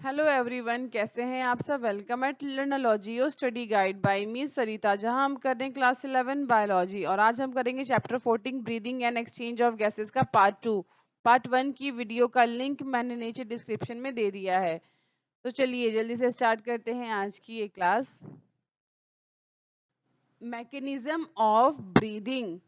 Hello everyone, कैसे हैं आप सब। वेलकम एट लर्नोलॉजी और स्टडी गाइड बाय मी सरिता, जहां हम कर रहे हैं क्लास 11 बायोलॉजी। और आज हम करेंगे chapter 14 breathing and exchange of gases का पार्ट 2। पार्ट 1 की वीडियो का लिंक मैंने नीचे डिस्क्रिप्शन में दे दिया है। तो चलिए जल्दी से स्टार्ट करते हैं आज की ये class. Mechanism of breathing.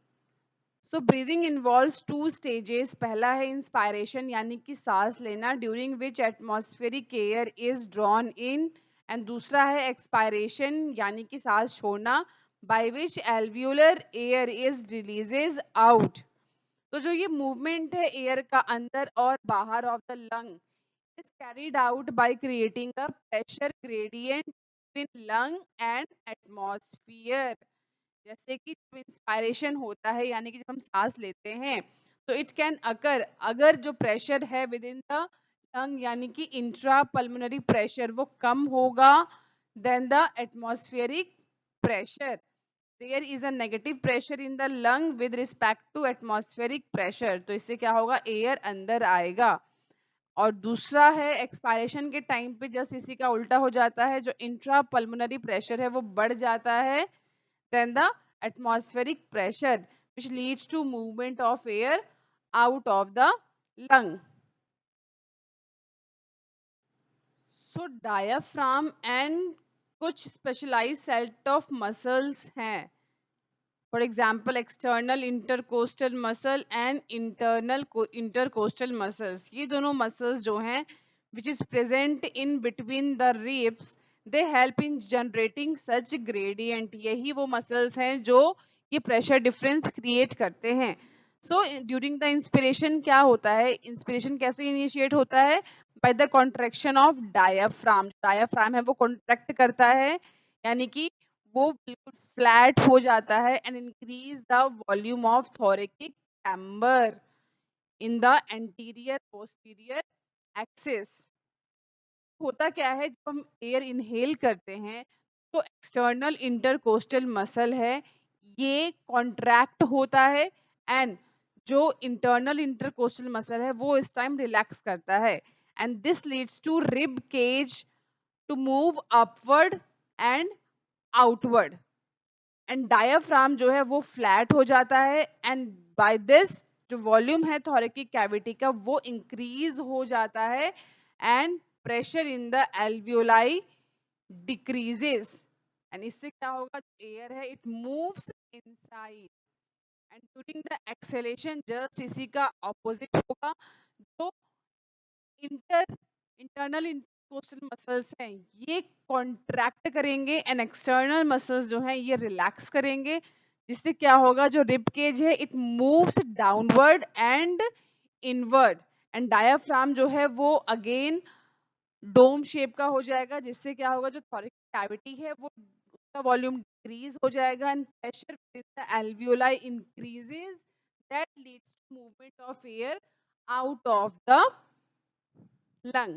So breathing involves two stages. पहला है इंस्पायरेशन यानी कि सांस लेना, during which atmospheric air is drawn in. And दूसरा है एक्सपायरेशन यानी कि सांस छोड़ना, by which alveolar air is releases out. तो जो ये मूवमेंट है एयर का अंदर और बाहर of the lung is carried out by creating a pressure gradient between lung and atmosphere. जैसे कि जब इंस्पायरेशन होता है यानी कि जब हम सांस लेते हैं तो इट कैन अकर, अगर जो प्रेशर है विद इन द लंग यानी कि इंट्रा पल्मोनरी प्रेशर वो कम होगा than the atmospheric pressure. There is a negative pressure in the lung with respect to atmospheric pressure, तो इससे क्या होगा, एयर अंदर आएगा। और दूसरा है एक्सपायरेशन के टाइम पे जस्ट इसी का उल्टा हो जाता है, जो इंट्रा पल्मोनरी प्रेशर है वो बढ़ जाता है than the atmospheric pressure, which leads to movement of air out of the lung. So diaphragm and कुछ specialized set of muscles हैं। For example, external intercostal muscle and internal intercostal muscles. ये दोनों muscles जो हैं which is present in between the ribs, they help in generating such gradient. यही वो muscles हैं जो ये pressure difference create करते हैं। So during the inspiration क्या होता है, inspiration कैसे initiate होता है, by the contraction of diaphragm. diaphragm है वो contract करता है यानी कि वो बिल्कुल फ्लैट हो जाता है and increase the volume of थोरेकिक chamber in the anterior posterior axis. होता क्या है, जब हम एयर इनहेल करते हैं तो एक्सटर्नल इंटरकोस्टल मसल है ये कॉन्ट्रैक्ट होता है एंड जो इंटरनल इंटरकोस्टल मसल है वो इस टाइम रिलैक्स करता है and this leads to rib cage to move upward and outward. And diaphragm जो है वो फ्लैट हो जाता है एंड बाय दिस जो वॉल्यूम है थोरेकिक कैविटी का वो इंक्रीज हो जाता है and pressure in the alveoli decreases. And इससे क्या होगा, एयर है it moves inside and during the exhalation just इसी का ऑपोजिट होगा। जो इंटरनल इंटरकोस्टल मसल्स हैं ये कॉन्ट्रैक्ट करेंगे एंड एक्सटर्नल मसल्स जो हैं ये रिलैक्स करेंगे, जिससे क्या होगा, जो रिब केज है it moves downward and inward and diaphragm जो है वो अगेन डोम शेप का हो जाएगा, जिससे क्या होगा, जो थोरिक कैविटी है वो उसका वॉल्यूम डिक्रीज हो जाएगा and pressure with the alveoli increases, that leads to movement of air out of the lung.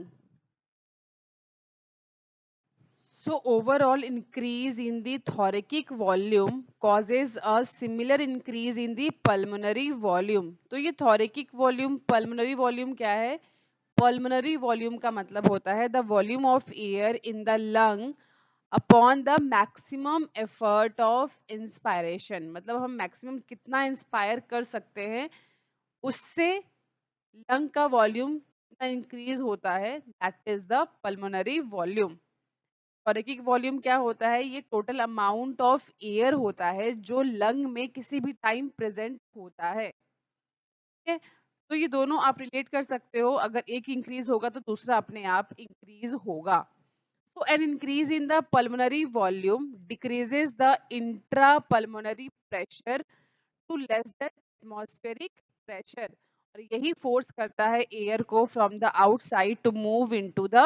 So overall increase in the thoracic volume causes a similar increase in the pulmonary volume. तो ये thoracic volume, pulmonary volume क्या है? Pulmonary volume का मतलब होता है the volume of air in the lung upon the maximum effort of inspiration. मतलब हम maximum कितना inspire कर सकते हैं उससे लंग का वॉल्यूम कितना इंक्रीज होता है, that is the pulmonary volume. थोरेकिक volume क्या होता है, ये टोटल अमाउंट ऑफ एयर होता है जो लंग में किसी भी टाइम प्रेजेंट होता है। ठीक है, तो ये दोनों आप रिलेट कर सकते हो, अगर एक इंक्रीज होगा तो दूसरा अपने आप इंक्रीज होगा। So an increase in the pulmonary volume decreases the intrapulmonary pressure to less than atmospheric pressure, और यही फोर्स करता है एयर को from the outside to move into the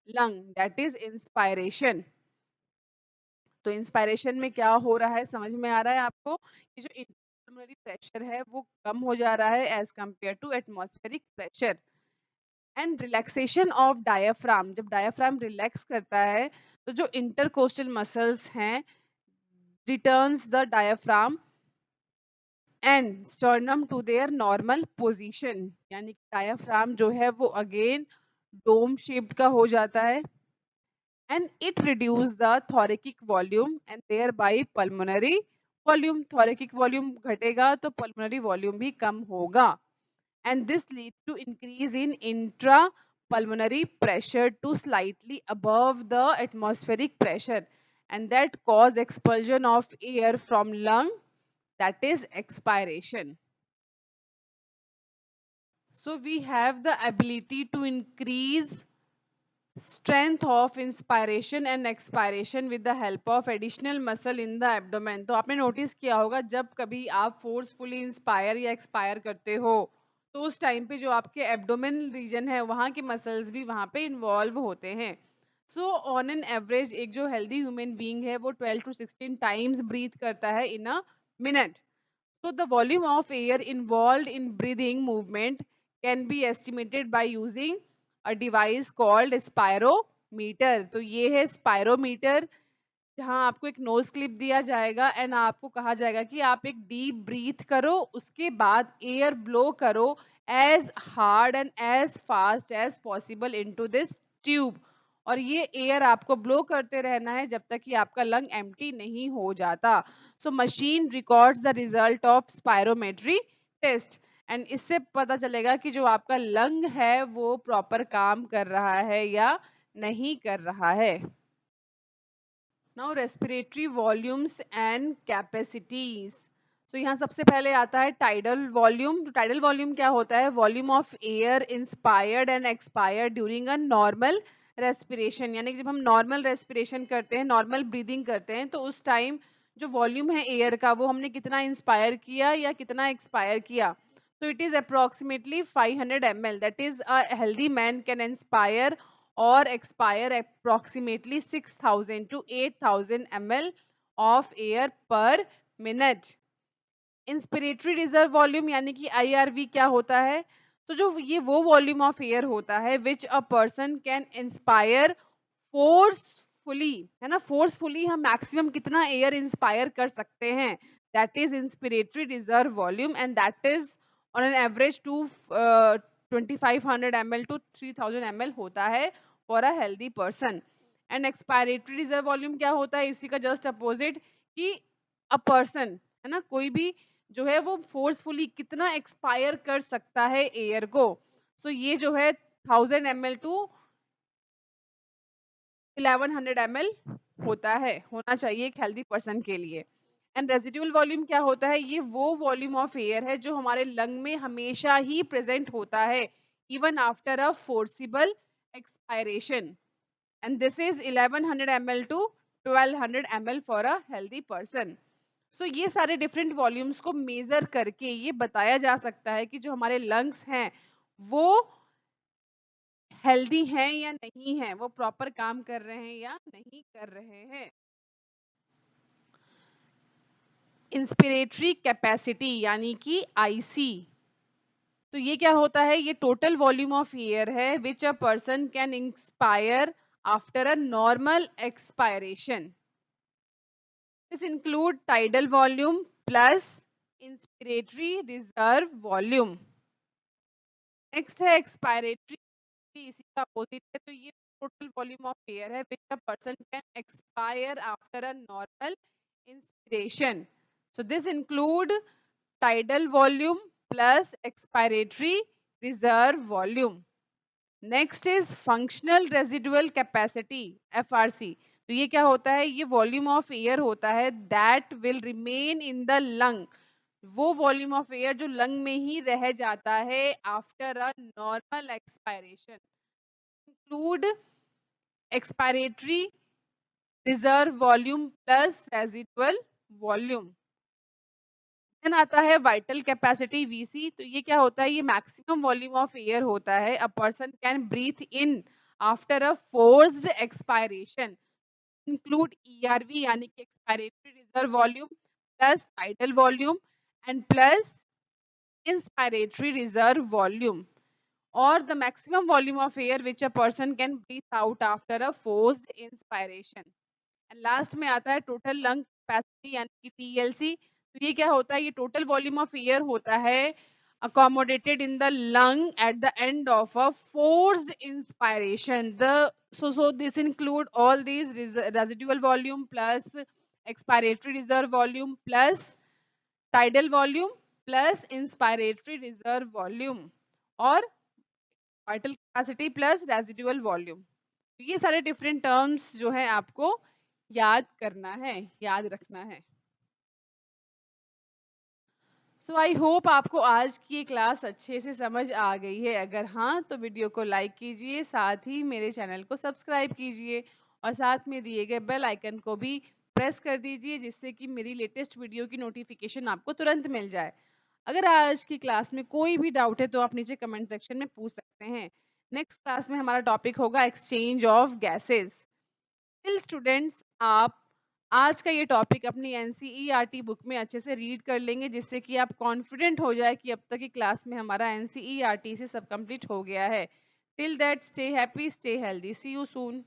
lung, that is inspiration. तो इंस्पायरेशन में क्या हो रहा है, समझ में आ रहा है आपको कि जो इंटरपल्मोनरी प्रेशर है वो कम हो जा रहा है as compare to atmospheric pressure. And relaxation of diaphragm, जब डायाफ्राम रिलैक्स करता है तो जो इंटरकोस्टल मसल्स हैं returns the diaphragm and sternum to their normal position, यानी कि डायाफ्राम जो है वो अगेन डोम शेप्ड का हो जाता है and it reduce the thoracic volume and thereby pulmonary volume. Thoracic volume घटेगा तो pulmonary volume भी कम होगा and this lead to increase in intrapulmonary pressure to slightly above the atmospheric pressure and that cause expulsion of air from lung, that is expiration. So we have the ability to increase strength of inspiration and expiration with the help of additional muscle in the abdomen. तो आपने notice किया होगा जब कभी आप forcefully inspire या expire करते हो तो उस टाइम पे जो आपके एब्डोमेन रीजन है वहाँ के मसल्स भी वहाँ पे इन्वॉल्व होते हैं. सो ऑन एन एवरेज एक जो हेल्दी ह्यूमन बीइंग है वो 12 to 16 टाइम्स ब्रीथ करता है in a minute. So the volume of air involved in breathing movement can be estimated by using a device called spirometer. तो ये है spirometer जहाँ आपको एक नोज क्लिप दिया जाएगा एंड आपको कहा जाएगा कि आप एक डीप ब्रीथ करो उसके बाद एयर ब्लो करो as hard and as fast as possible into this tube और ये एयर आपको ब्लो करते रहना है जब तक कि आपका लंग एम्प्टी नहीं हो जाता. So machine records the result of spirometry test and इससे पता चलेगा कि जो आपका लंग है वो प्रॉपर काम कर रहा है या नहीं कर रहा है. Now respiratory volumes and capacities. So यहाँ सबसे पहले आता है टाइडल वॉल्यूम. तो टाइडल वॉल्यूम क्या होता है? Volume of air inspired and expired during a normal respiration. यानी कि जब हम नॉर्मल रेस्पिरेशन करते हैं, नॉर्मल ब्रीदिंग करते हैं तो उस टाइम जो वॉल्यूम है एयर का वो हमने कितना इंस्पायर किया या कितना एक्सपायर किया. तो it is approximately 500 ml. That is a healthy man can inspire or expire approximately 6,000 to 8,000 ml of air per minute. Inspiratory reserve volume यानी कि IRV क्या होता है? तो जो ये वो वॉल्यूम ऑफ एयर होता है which a person can inspire forcefully, है ना. फोर्सफुली हम मैक्सिमम कितना एयर इंस्पायर कर सकते हैं, that is inspiratory reserve volume and that is on an average to 2500 ml to 3000 ml होता है for a healthy person. And expiratory reserve volume क्या होता है? इसी का जस्ट अपोजिट कि अ पर्सन, है ना, कोई भी जो है वो फोर्सफुली कितना एक्सपायर कर सकता है एयर को. सो ये जो है 1000 ml टू 1100 ml होता है, होना चाहिए एक हेल्दी पर्सन के लिए. एंड रेजिडुअल वॉल्यूम क्या होता है? ये वो वॉल्यूम ऑफ एयर है जो हमारे लंग में हमेशा ही प्रेजेंट होता है even after a forcible expiration and this is 1100 ml to 1200 ml for a healthy person. सो ये सारे डिफरेंट वॉल्यूम्स को मेजर करके ये बताया जा सकता है कि जो हमारे लंग्स हैं वो हेल्दी हैं या नहीं हैं, वो प्रॉपर काम कर रहे हैं या नहीं कर रहे हैं. इंस्पिरेटरी कैपेसिटी यानी कि IC. तो ये क्या होता है? ये टोटल वॉल्यूम ऑफ एयर है which a person can inspire after a normal expiration. This include tidal volume plus inspiratory reserve volume. Next है expiratory, इसी का अपोजिट है. तो ये total volume of air है which a person can expire after a normal inspiration. So this include tidal volume plus expiratory reserve volume. Next is functional residual capacity FRC. तो ये क्या होता है? ये वॉल्यूम ऑफ एयर होता है that will remain in the lung. वो volume of air जो लंग में ही रह जाता है after a normal expiration. Include expiratory reserve volume plus residual volume. Then आता है वाइटल कैपेसिटी VC. तो ये क्या होता है? ये मैक्सिमम वॉल्यूम ऑफ एयर होता है a person can breathe in after a forced expiration. Include ERV यानी कि expiratory reserve volume plus tidal volume and plus inspiratory reserve volume और the maximum volume of air which a person can breathe out after a forced inspiration. And last में आता है total lung capacity यानी कि TLC. तो ये क्या होता है? ये टोटल वॉल्यूम ऑफ एयर होता है accommodated in the lung at the end of a forced inspiration. So this include all these residual volume plus expiratory reserve volume plus tidal volume plus inspiratory reserve volume और vital capacity plus residual volume. ये सारे different terms जो है आपको याद करना है, याद रखना है. सो आई होप आपको आज की ये क्लास अच्छे से समझ आ गई है. अगर हाँ तो वीडियो को लाइक कीजिए, साथ ही मेरे चैनल को सब्सक्राइब कीजिए और साथ में दिए गए बेल आइकन को भी प्रेस कर दीजिए जिससे कि मेरी लेटेस्ट वीडियो की नोटिफिकेशन आपको तुरंत मिल जाए. अगर आज की क्लास में कोई भी डाउट है तो आप नीचे कमेंट सेक्शन में पूछ सकते हैं. नेक्स्ट क्लास में हमारा टॉपिक होगा exchange of gases. Till students, आप आज का ये टॉपिक अपनी एनसीईआरटी बुक में अच्छे से रीड कर लेंगे जिससे कि आप कॉन्फिडेंट हो जाए कि अब तक की क्लास में हमारा एनसीईआरटी से सब कंप्लीट हो गया है. Till that, stay happy, stay healthy, see you soon.